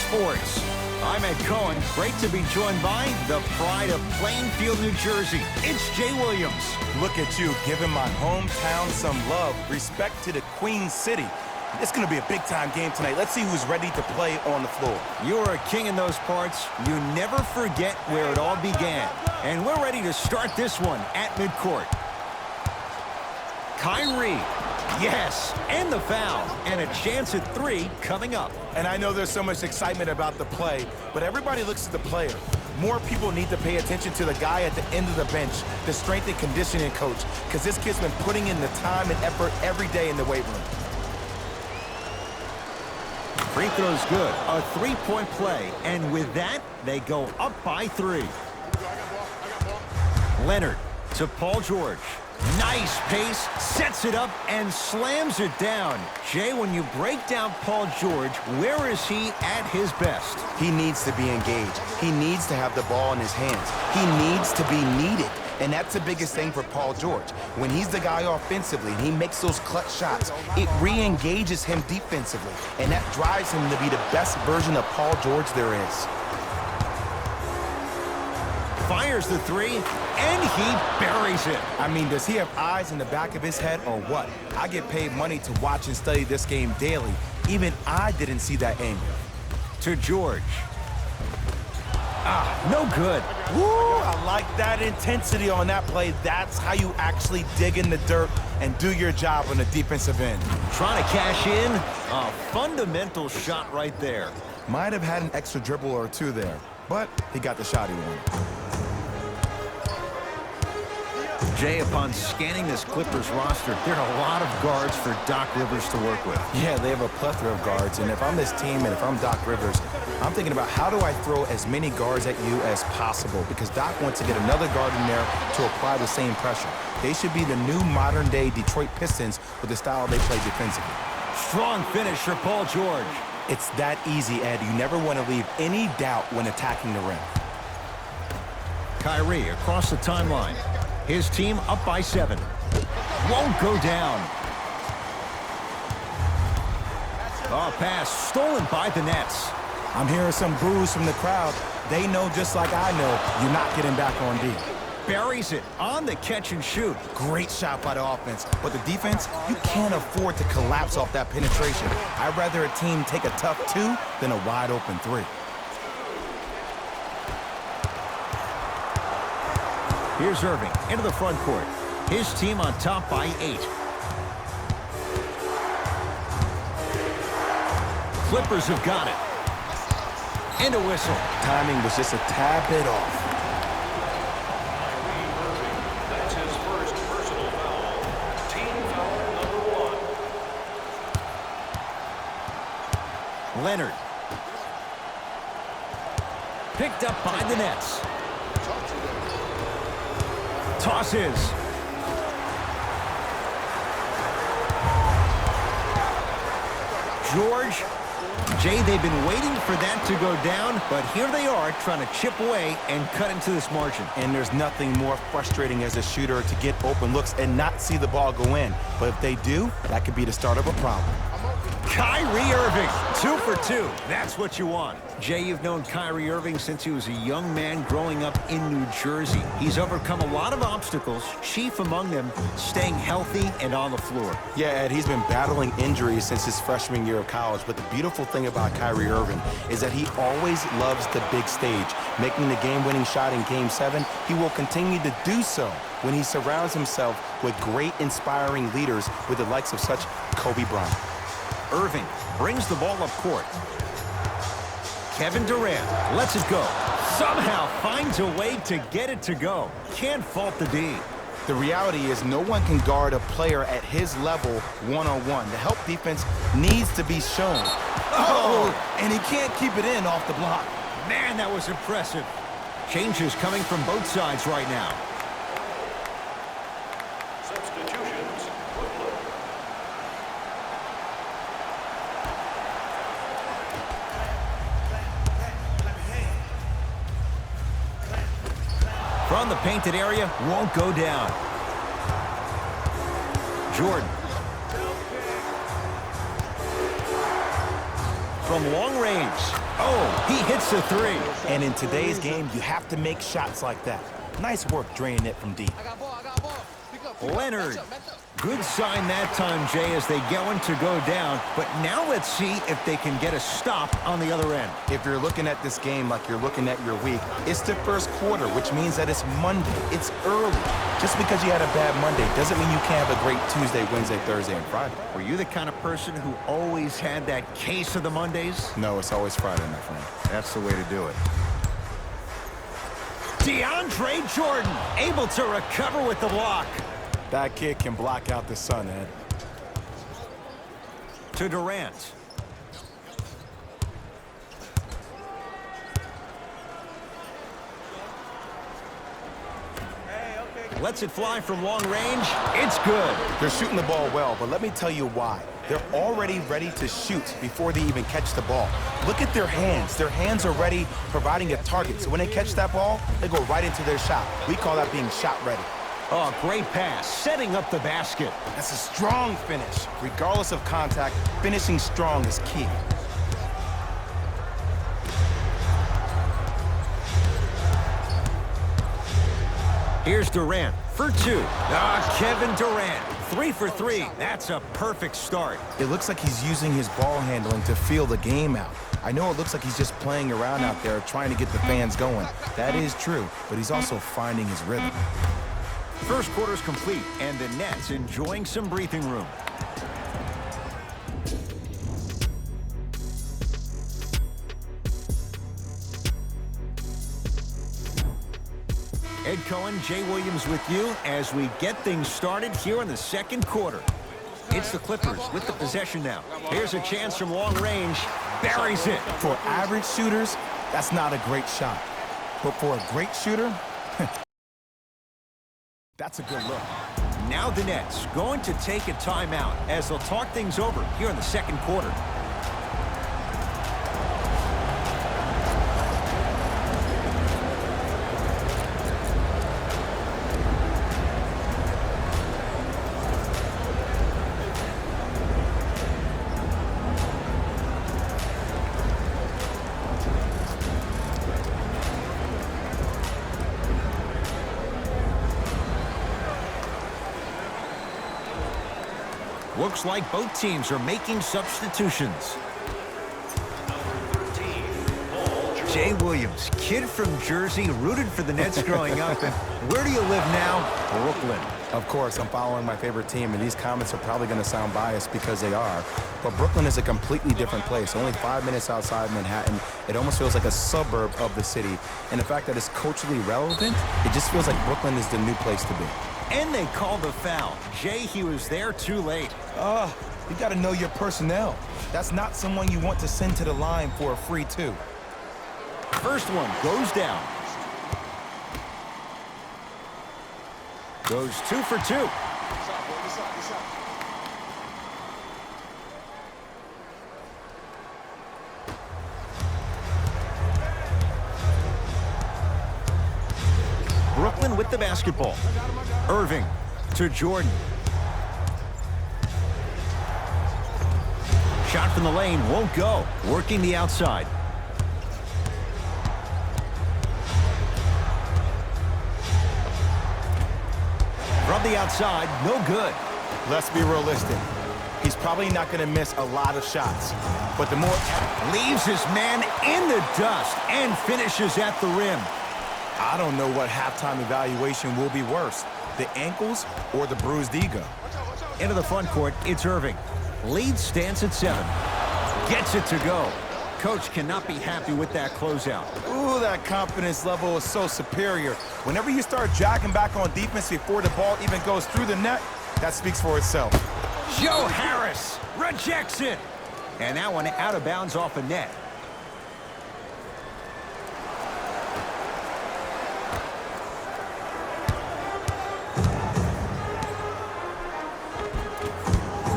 Sports. I'm Ed Cohen. Great to be joined by the pride of Plainfield, New Jersey. It's Jay Williams. Look at you, giving my hometown some love. Respect to the Queen City. It's going to be a big-time game tonight. Let's see who's ready to play on the floor. You're a king in those parts. You never forget where it all began. And we're ready to start this one at midcourt. Kyrie. Yes, and the foul, and a chance at three coming up. And I know there's so much excitement about the play, but everybody looks at the player. More people need to pay attention to the guy at the end of the bench, the strength and conditioning coach, because this kid's been putting in the time and effort every day in the weight room. Free throw's good. A three-point play, and with that, they go up by three. Leonard to Paul George. Nice pace, sets it up, and slams it down. Jay, when you break down Paul George, where is he at his best? He needs to be engaged. He needs to have the ball in his hands. He needs to be needed. And that's the biggest thing for Paul George. When he's the guy offensively and he makes those clutch shots, it re-engages him defensively. And that drives him to be the best version of Paul George there is. Fires the three, and he buries it. I mean, does he have eyes in the back of his head or what? I get paid money to watch and study this game daily. Even I didn't see that angle. To George. No good. Woo, I like that intensity on that play. That's how you actually dig in the dirt and do your job on the defensive end. Trying to cash in. A fundamental shot right there. Might have had an extra dribble or two there, but he got the shot he wanted. Jay, upon scanning this Clippers roster, there are a lot of guards for Doc Rivers to work with. Yeah, they have a plethora of guards, and if I'm this team and if I'm Doc Rivers, I'm thinking about how do I throw as many guards at you as possible, because Doc wants to get another guard in there to apply the same pressure. They should be the new modern-day Detroit Pistons with the style they play defensively. Strong finish for Paul George. It's that easy, Ed. You never want to leave any doubt when attacking the rim. Kyrie across the timeline. His team up by 7. Won't go down. Oh, pass stolen by the Nets. I'm hearing some boos from the crowd. They know just like I know you're not getting back on D. Buries it on the catch and shoot. Great shot by the offense, but the defense, you can't afford to collapse off that penetration. I'd rather a team take a tough 2 than a wide open 3. Here's Irving into the front court. His team on top by 8. Clippers have got it. And a whistle. Timing was just a tad bit off. That's his first personal foul. Team foul number 1. Leonard. Picked up by the Nets. Tosses. George. Jay, they've been waiting for that to go down, but here they are trying to chip away and cut into this margin. And there's nothing more frustrating as a shooter to get open looks and not see the ball go in. But if they do, that could be the start of a problem. Kyrie Irving, 2 for 2. That's what you want. Jay, you've known Kyrie Irving since he was a young man growing up in New Jersey. He's overcome a lot of obstacles, chief among them staying healthy and on the floor. Yeah, Ed, he's been battling injuries since his freshman year of college, but the beautiful thing about Kyrie Irving is that he always loves the big stage. Making the game-winning shot in Game 7, he will continue to do so when he surrounds himself with great, inspiring leaders with the likes of such Kobe Bryant. Irving brings the ball up court. Kevin Durant lets it go. Somehow finds a way to get it to go. Can't fault the D. The reality is no one can guard a player at his level one-on-one. The help defense needs to be shown. Oh, and he can't keep it in off the block. Man, that was impressive. Changes coming from both sides right now. Substitutions. Woodland. From the painted area, won't go down. Jordan. From long range. Oh, he hits the three. And in today's game, you have to make shots like that. Nice work draining it from deep. Leonard. Good sign that time, Jay, as they go in to go down. But now let's see if they can get a stop on the other end. If you're looking at this game like you're looking at your week, it's the first quarter, which means that it's Monday. It's early. Just because you had a bad Monday doesn't mean you can't have a great Tuesday, Wednesday, Thursday, and Friday. Were you the kind of person who always had that case of the Mondays? No, it's always Friday, my friend. That's the way to do it. DeAndre Jordan able to recover with the block. That kid can block out the sun, Ed. To Durant. Lets it fly from long range. It's good. They're shooting the ball well, but let me tell you why. They're already ready to shoot before they even catch the ball. Look at their hands. Their hands are ready, providing a target. So when they catch that ball, they go right into their shot. We call that being shot ready. Oh, great pass, setting up the basket. That's a strong finish. Regardless of contact, finishing strong is key. Here's Durant for two. Kevin Durant, 3 for 3. That's a perfect start. It looks like he's using his ball handling to feel the game out. I know it looks like he's just playing around out there trying to get the fans going. That is true, but he's also finding his rhythm. First quarter's complete, and the Nets enjoying some breathing room. Ed Cohen, Jay Williams with you as we get things started here in the second quarter. It's the Clippers with the possession now. Here's a chance from long range. Buries it. For average shooters, that's not a great shot. But for a great shooter, that's a good look. Now the Nets going to take a timeout as they'll talk things over here in the second quarter. Looks like both teams are making substitutions. Jay Williams, kid from Jersey, rooted for the Nets growing up. And where do you live now? Brooklyn. Of course, I'm following my favorite team, and these comments are probably going to sound biased because they are. But Brooklyn is a completely different place. Only 5 minutes outside Manhattan. It almost feels like a suburb of the city. And the fact that it's culturally relevant, it just feels like Brooklyn is the new place to be. And they called the foul. Jay, he was there too late. You got to know your personnel. That's not someone you want to send to the line for a free two. First one goes down. Goes 2 for 2. Brooklyn with the basketball. Irving to Jordan. Shot from the lane won't go. Working the outside. From the outside, no good. Let's be realistic. He's probably not going to miss a lot of shots. But the more... Leaves his man in the dust and finishes at the rim. I don't know what halftime evaluation will be worse, the ankles or the bruised ego. Into the front court, it's Irving. Lead stands at 7. Gets it to go. Coach cannot be happy with that closeout. Ooh, that confidence level is so superior. Whenever you start jogging back on defense before the ball even goes through the net, that speaks for itself. Joe Harris rejects it. And that one out of bounds off a net.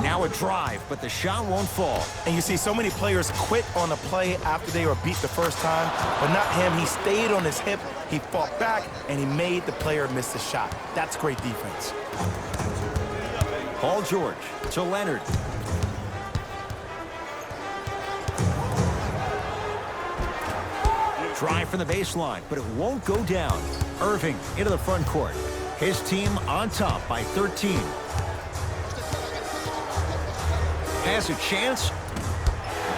Now a drive, but the shot won't fall. And you see so many players quit on a play after they were beat the first time, but not him. He stayed on his hip, he fought back, and he made the player miss the shot. That's great defense. Paul George to Leonard. Drive from the baseline, but it won't go down. Irving into the front court. His team on top by 13. Has a chance.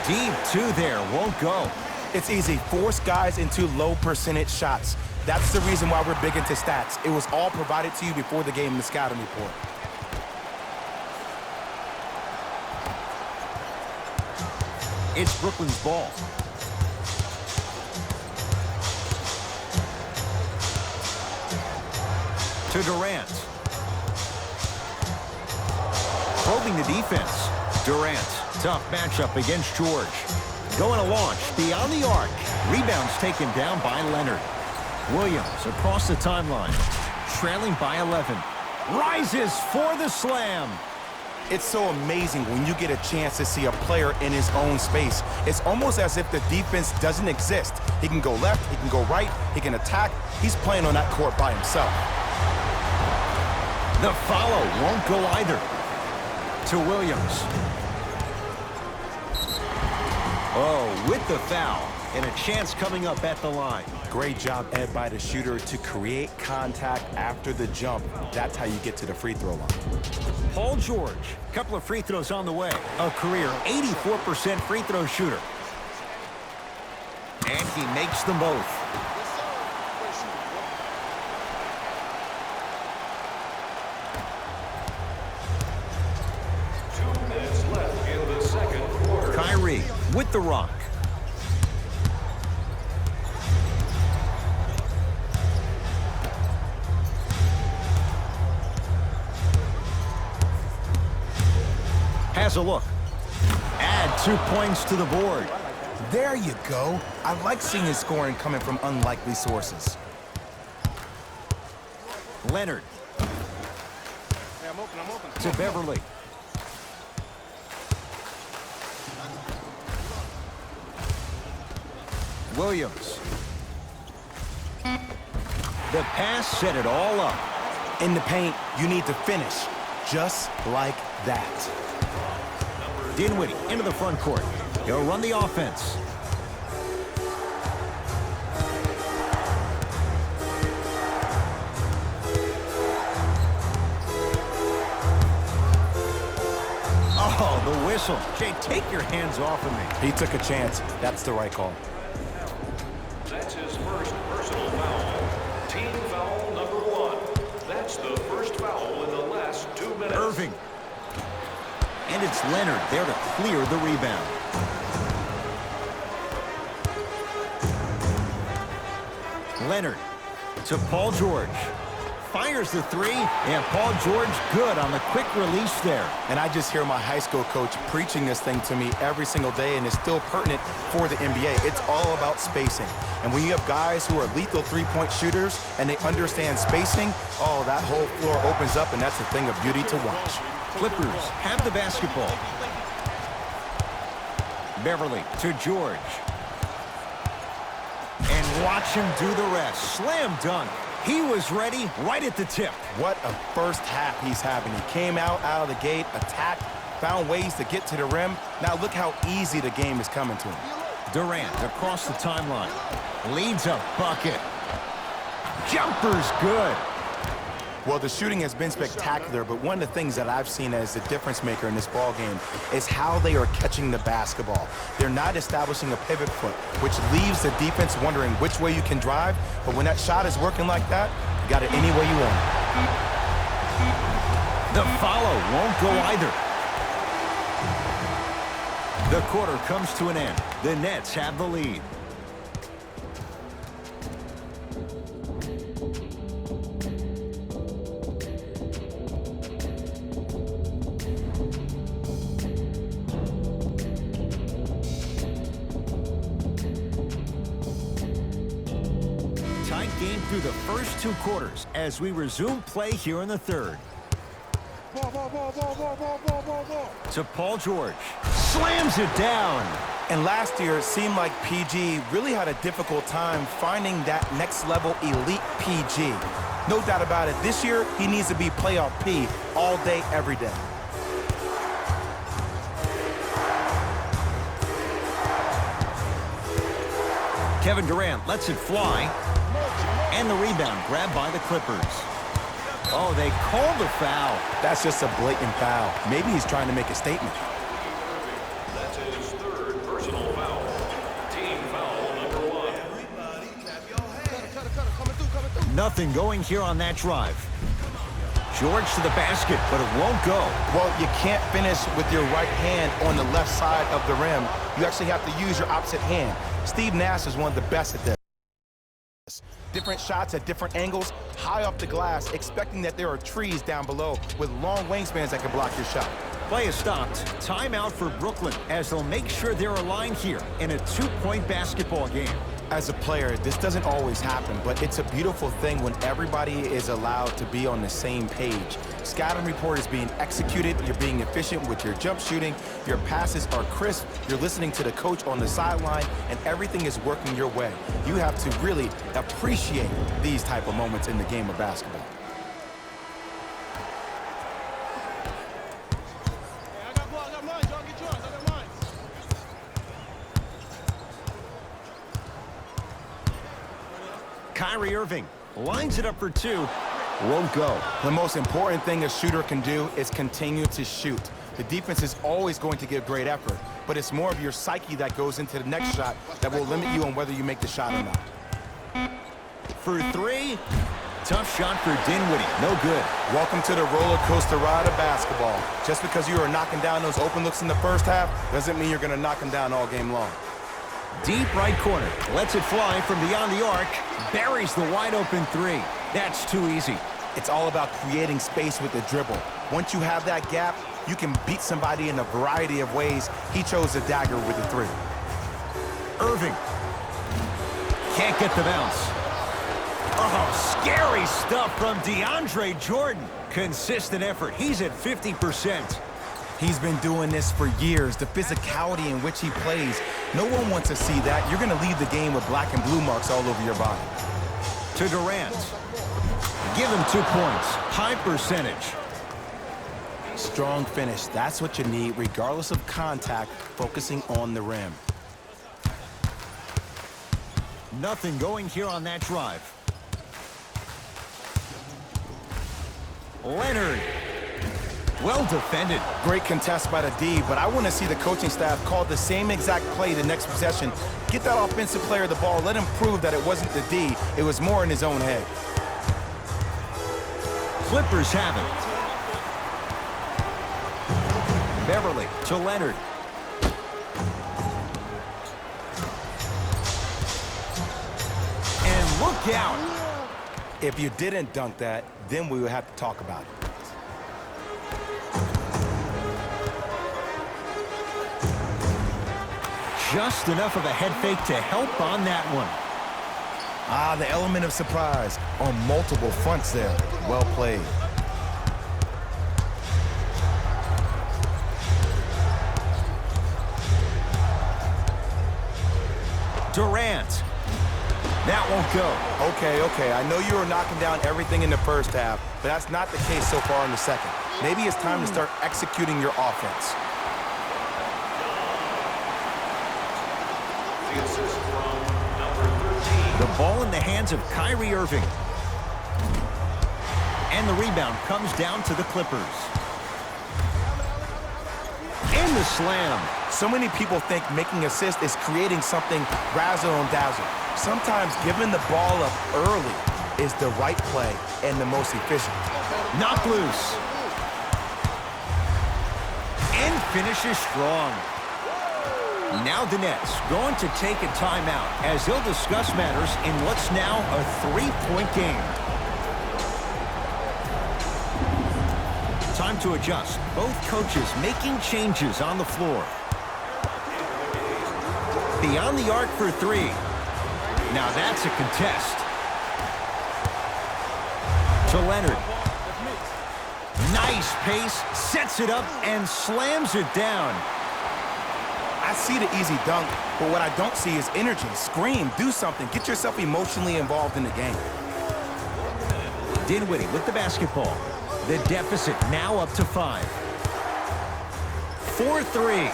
Deep two there, won't go. It's easy. Force guys into low percentage shots. That's the reason why we're big into stats. It was all provided to you before the game in the scouting report. It's Brooklyn's ball. To Durant. Probing the defense. Durant, tough matchup against George. Going to launch beyond the arc. Rebounds taken down by Leonard. Williams across the timeline. Trailing by 11. Rises for the slam. It's so amazing when you get a chance to see a player in his own space. It's almost as if the defense doesn't exist. He can go left, he can go right, he can attack. He's playing on that court by himself. The follow won't go either. To Williams. Oh, with the foul. And a chance coming up at the line. Great job, Ed, by the shooter to create contact after the jump. That's how you get to the free throw line. Paul George, a couple of free throws on the way. A career 84% free throw shooter. And he makes them both. Kyrie with the rock. Has a look. Add 2 points to the board. There you go. I like seeing his scoring coming from unlikely sources. Leonard. To Beverly. Williams. The pass set it all up. In the paint, you need to finish just like that. Dinwiddie into the front court. He'll run the offense. Oh, the whistle. Jay, take your hands off of me. He took a chance. That's the right call. That's his first personal foul. Team foul number 1. That's the first foul in the last 2 minutes. Irving. And it's Leonard there to clear the rebound. Leonard to Paul George. Fires the three, and Paul George good on the quick release there. And I just hear my high school coach preaching this thing to me every single day, and it's still pertinent for the NBA. It's all about spacing. And when you have guys who are lethal three-point shooters and they understand spacing, oh, that whole floor opens up, and that's a thing of beauty to watch. Clippers have the basketball. Beverly to George. And watch him do the rest. Slam dunk. He was ready right at the tip. What a first half he's having. He came out of the gate, attacked, found ways to get to the rim. Now look how easy the game is coming to him. Durant across the timeline. Leads a bucket. Jumper's good. Well, the shooting has been spectacular, but one of the things that I've seen as the difference maker in this ball game is how they are catching the basketball. They're not establishing a pivot foot, which leaves the defense wondering which way you can drive, but when that shot is working like that, you got it any way you want. The follow won't go either. The quarter comes to an end. The Nets have the lead. Game through the first 2 quarters as we resume play here in the third. To Paul George. Slams it down. And last year, it seemed like PG really had a difficult time finding that next level elite PG. No doubt about it, this year, he needs to be playoff P all day, every day. Kevin Durant lets it fly. And the rebound grabbed by the Clippers. Oh, they called the foul. That's just a blatant foul. Maybe he's trying to make a statement. That's his third personal foul. Team foul number 1. Nothing going here on that drive. George to the basket, but it won't go. Well, you can't finish with your right hand on the left side of the rim. You actually have to use your opposite hand. Steve Nash is one of the best at this. Different shots at different angles, high off the glass, expecting that there are trees down below with long wingspans that can block your shot. Play is stopped. Timeout for Brooklyn as they'll make sure they're aligned here in a 2-point basketball game. As a player, this doesn't always happen, but it's a beautiful thing when everybody is allowed to be on the same page. Scouting report is being executed, you're being efficient with your jump shooting, your passes are crisp, you're listening to the coach on the sideline, and everything is working your way. You have to really appreciate these type of moments in the game of basketball. Kyrie Irving lines it up for 2. Won't go. The most important thing a shooter can do is continue to shoot. The defense is always going to give great effort, but it's more of your psyche that goes into the next shot that will limit you on whether you make the shot or not. For 3. Tough shot for Dinwiddie. No good. Welcome to the roller coaster ride of basketball. Just because you are knocking down those open looks in the first half doesn't mean you're going to knock them down all game long. Deep right corner. Lets it fly from beyond the arc. Buries the wide open 3. That's too easy. It's all about creating space with the dribble. Once you have that gap, you can beat somebody in a variety of ways. He chose a dagger with the 3. Irving. Can't get the bounce. Oh, scary stuff from DeAndre Jordan. Consistent effort. He's at 50%. He's been doing this for years. The physicality in which he plays, no one wants to see that. You're going to leave the game with black and blue marks all over your body. To Durant. Give him 2 points. High percentage. Strong finish. That's what you need, regardless of contact, focusing on the rim. Nothing going here on that drive. Leonard. Well defended. Great contest by the D, but I want to see the coaching staff call the same exact play the next possession. Get that offensive player the ball. Let him prove that it wasn't the D. It was more in his own head. Clippers have it. Beverly to Leonard. And look out. If you didn't dunk that, then we would have to talk about it. Just enough of a head fake to help on that one. Ah, the element of surprise on multiple fronts there. Well played. Durant. That won't go. Okay. I know you were knocking down everything in the first half, but that's not the case so far in the second. Maybe it's time to start executing your offense. The assist from number 13. The ball in the hands of Kyrie Irving. And the rebound comes down to the Clippers. And the slam. So many people think making assists is creating something razzle and dazzle. Sometimes giving the ball up early is the right play and the most efficient. Knocked loose. And finishes strong. Now the Nets going to take a timeout as they'll discuss matters in what's now a 3-point game. Time to adjust. Both coaches making changes on the floor. Beyond the arc for 3. Now that's a contest. To Leonard. Nice pace, sets it up, and slams it down. I see the easy dunk, but what I don't see is energy. Scream, do something. Get yourself emotionally involved in the game. Dinwiddie with the basketball. The deficit now up to 5. 4-3.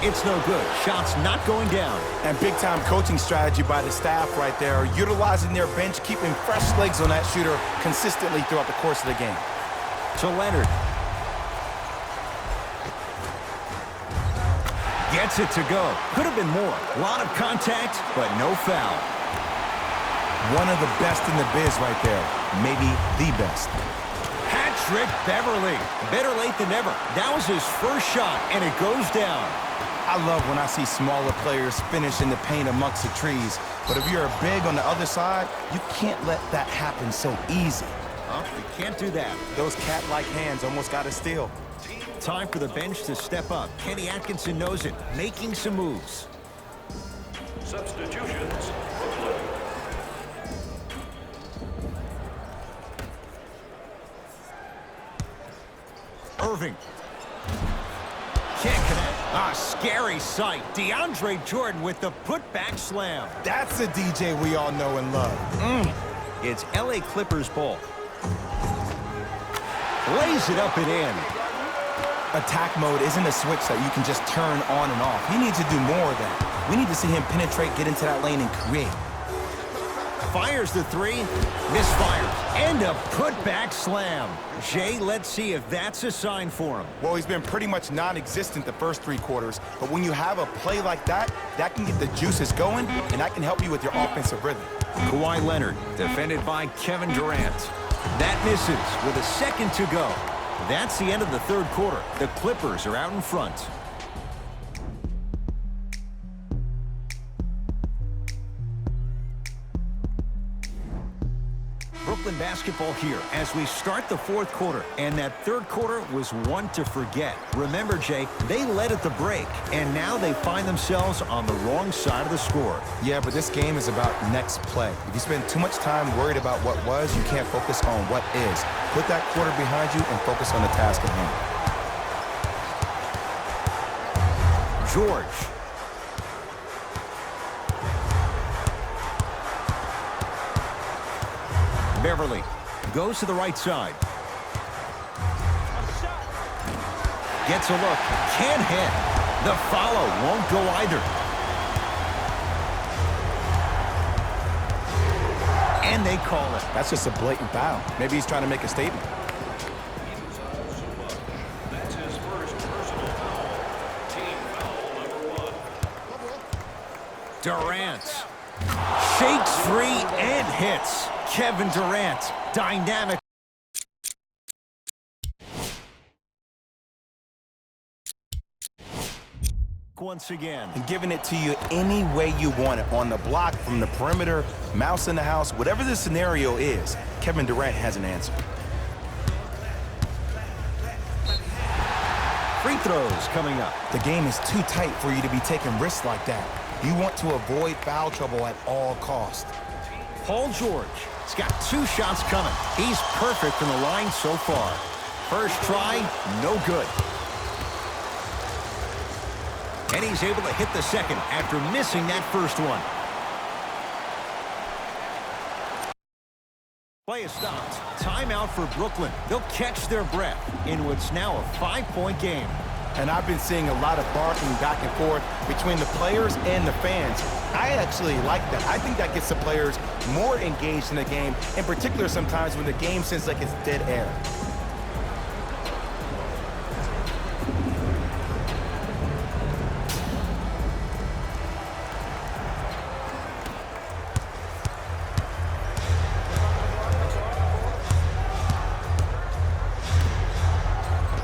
It's no good. Shot's not going down. And big-time coaching strategy by the staff right there, utilizing their bench, keeping fresh legs on that shooter consistently throughout the course of the game. To Leonard. Gets it to go. Could have been more. A lot of contact, but no foul. One of the best in the biz right there. Maybe the best. Hat-trick Beverly. Better late than never. That was his first shot, and it goes down. I love when I see smaller players finish in the paint amongst the trees. But if you're a big on the other side, you can't let that happen so easy. Oh, you can't do that. Those cat-like hands almost got a steal. Time for the bench to step up. Kenny Atkinson knows it, making some moves. Substitutions, Brooklyn. Irving. Can't connect. Ah, scary sight. DeAndre Jordan with the putback slam. That's a DJ we all know and love. It's LA Clippers ball. Lays it up and in. Attack mode isn't a switch that you can just turn on and off. He needs to do more of that. We need to see him penetrate, get into that lane, and create. Fires the three, misfires, and a putback slam. Jay, let's see if that's a sign for him. Well, he's been pretty much non-existent the first 3 quarters, but when you have a play like that, that can get the juices going, and that can help you with your offensive rhythm. Kawhi Leonard, defended by Kevin Durant. That misses with a second to go. That's the end of the third quarter. The Clippers are out in front. Brooklyn basketball here as we start the fourth quarter, and that third quarter was one to forget. Remember, Jay, they led at the break, and now they find themselves on the wrong side of the score. Yeah, but this game is about next play. If you spend too much time worried about what was, you can't focus on what is. Put that quarter behind you and focus on the task at hand. George. Beverly goes to the right side. Gets a look. Can't hit. The follow won't go either. And they call it. That's just a blatant foul. Maybe he's trying to make a statement. That's his first personal foul. Team foul number 1. Durant shakes free and hits. Kevin Durant, dynamic. Once again. And giving it to you any way you want it. On the block, from the perimeter, mouse in the house, whatever the scenario is, Kevin Durant has an answer. Free throws coming up. The game is too tight for you to be taking risks like that. You want to avoid foul trouble at all costs. Paul George. He's got 2 shots coming. He's perfect from the line so far. First try, no good. And he's able to hit the second after missing that first one. Play is stopped. Timeout for Brooklyn. They'll catch their breath in what's now a 5-point game. And I've been seeing a lot of barking back and forth between the players and the fans. I actually like that. I think that gets the players more engaged in the game, in particular sometimes when the game seems like it's dead air.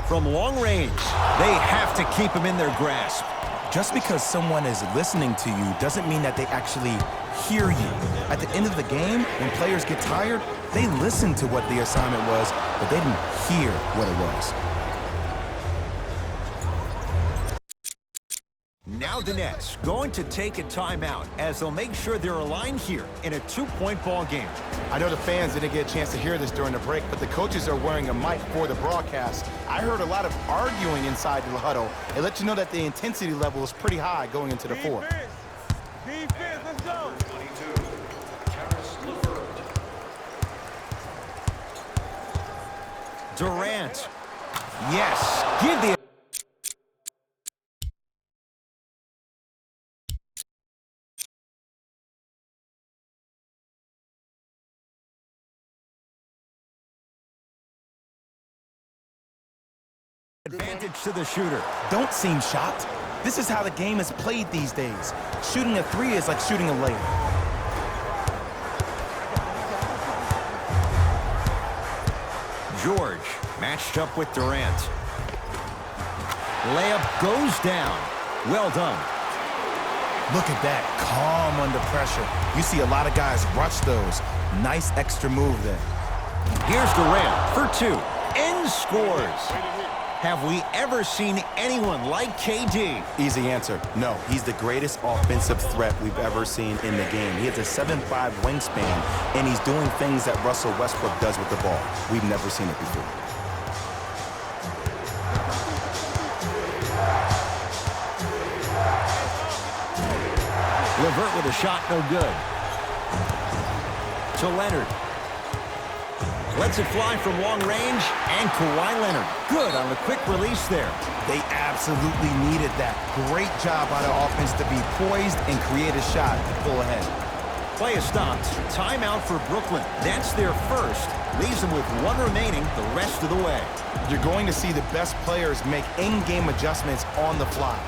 From long range, they have to keep him in their grasp. Just because someone is listening to you doesn't mean that they actually hear you. At the end of the game, when players get tired, they listen to what the assignment was, but they didn't hear what it was. Now the Nets going to take a timeout as they'll make sure they're aligned here in a 2-point ball game. I know the fans didn't get a chance to hear this during the break, but the coaches are wearing a mic for the broadcast. I heard a lot of arguing inside the huddle. It lets you know that the intensity level is pretty high going into the fourth. Defense, let's go. 22, Karis LeVert. Durant. Yes, give the Advantage to the shooter. Don't seem shocked. This is how the game is played these days. Shooting a three is like shooting a layup. George matched up with Durant. Layup goes down. Well done. Look at that, calm under pressure. You see a lot of guys rush those. Nice extra move there. Here's Durant for two and scores. Have we ever seen anyone like KD? Easy answer, no. He's the greatest offensive threat we've ever seen in the game. He has a 7'5" wingspan, and he's doing things that Russell Westbrook does with the ball. We've never seen it before. LeVert with a shot, no good. To Leonard. Lets it fly from long range, and Kawhi Leonard. Good on the quick release there. They absolutely needed that. Great job by the offense to be poised and create a shot to pull ahead. Play is stopped. Timeout for Brooklyn. That's their first. Leaves them with one remaining the rest of the way. You're going to see the best players make in-game adjustments on the fly.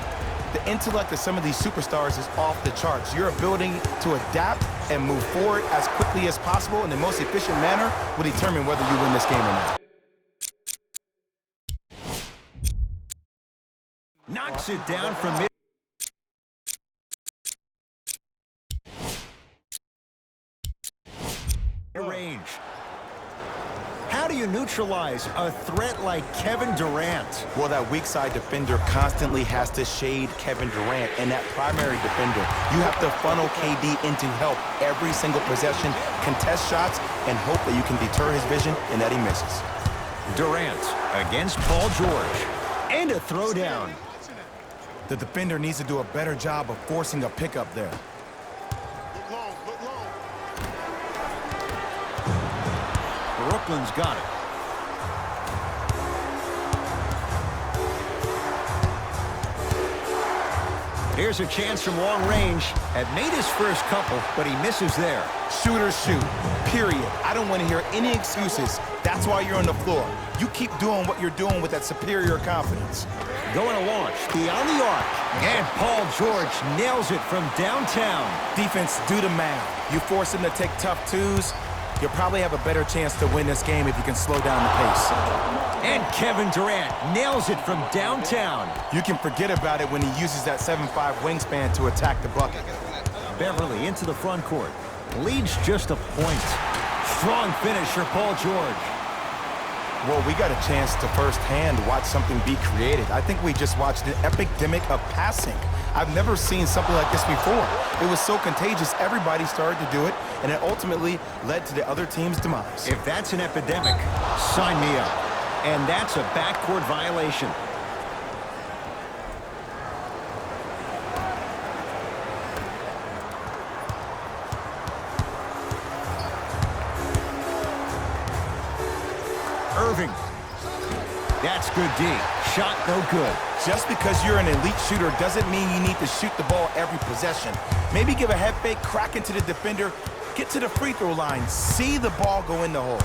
The intellect of some of these superstars is off the charts. Your ability to adapt and move forward as quickly as possible in the most efficient manner will determine whether you win this game or not. Knocks it down from mid. Range. How do you neutralize a threat like Kevin Durant? Well, that weak side defender constantly has to shade Kevin Durant, and that primary defender, you have to funnel KD into help every single possession, contest shots, and hope that you can deter his vision and that he misses. Durant against Paul George. And a throwdown. The defender needs to do a better job of forcing a pickup there. Brooklyn's got it. Here's a chance from long range. Had made his first couple, but he misses there. Shooters shoot, period. I don't want to hear any excuses. That's why you're on the floor. You keep doing what you're doing with that superior confidence. Going to launch, beyond the arc. And Paul George nails it from downtown. Defense, do the math. You force him to take tough twos, you'll probably have a better chance to win this game if you can slow down the pace. And Kevin Durant nails it from downtown. You can forget about it when he uses that 7'5" wingspan to attack the bucket. Beverly into the front court. Leads just a point. Strong finish for Paul George. Well, we got a chance to firsthand watch something be created. I think we just watched an epidemic of passing. I've never seen something like this before. It was so contagious, everybody started to do it, and it ultimately led to the other team's demise. If that's an epidemic, sign me up. And that's a backcourt violation. Irving. That's good D. Shot no good. Just because you're an elite shooter doesn't mean you need to shoot the ball every possession. Maybe give a head fake, crack into the defender, get to the free throw line, see the ball go in the hole.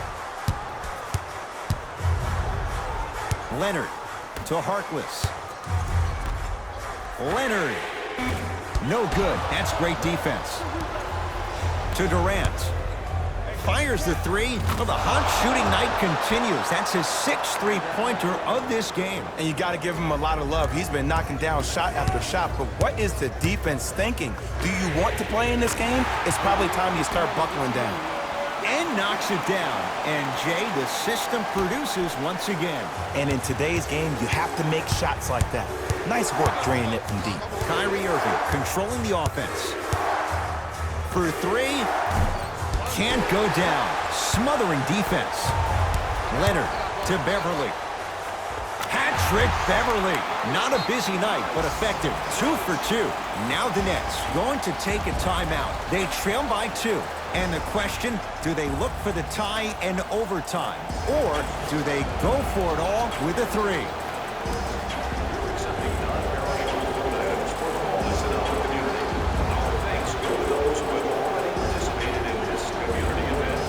Leonard to Harkless. Leonard. No good. That's great defense. To Durant. Fires the three. Well, the hot shooting night continues. That's his 6th three-pointer of this game. And you got to give him a lot of love. He's been knocking down shot after shot. But what is the defense thinking? Do you want to play in this game? It's probably time you start buckling down. And knocks it down. And, Jay, the system produces once again. And in today's game, you have to make shots like that. Nice work draining it from deep. Kyrie Irving controlling the offense. For three. Can't go down. Smothering defense. Leonard to Beverly. Hat-trick Beverly. Not a busy night, but effective. 2 for 2. Now the Nets going to take a timeout. They trail by 2. And the question, do they look for the tie and overtime? Or do they go for it all with a 3? Accepting non-perishable items for the homeless in our community. Our thanks go to those who have already participated in this community event.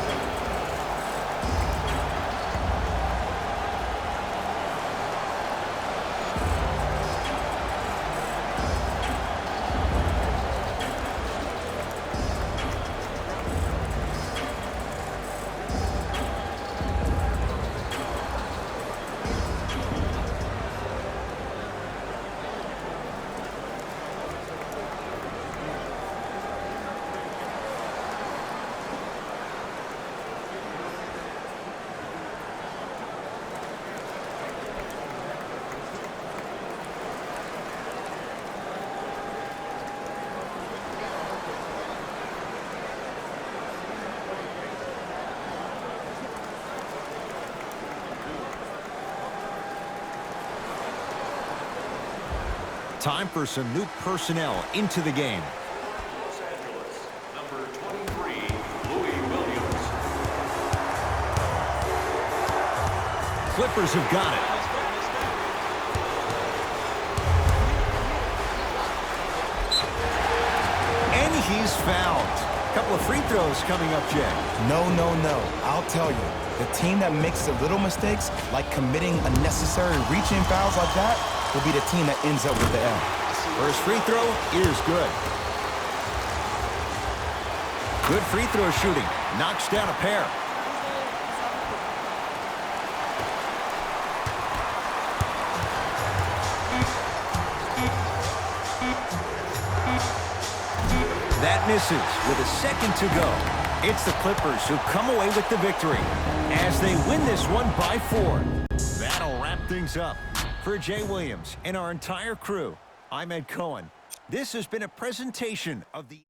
Time for some new personnel into the game. Los Angeles, number 23, Louis Williams. Clippers have got it. And he's fouled. A couple of free throws coming up, Jay. No, no, no. I'll tell you. The team that makes the little mistakes, like committing unnecessary reaching fouls like that, will be the team that ends up with the L. First free throw is good. Good free throw shooting. Knocks down a pair. That misses with a second to go. It's the Clippers who come away with the victory as they win this one by 4. That'll wrap things up. For Jay Williams and our entire crew, I'm Ed Cohen. This has been a presentation of the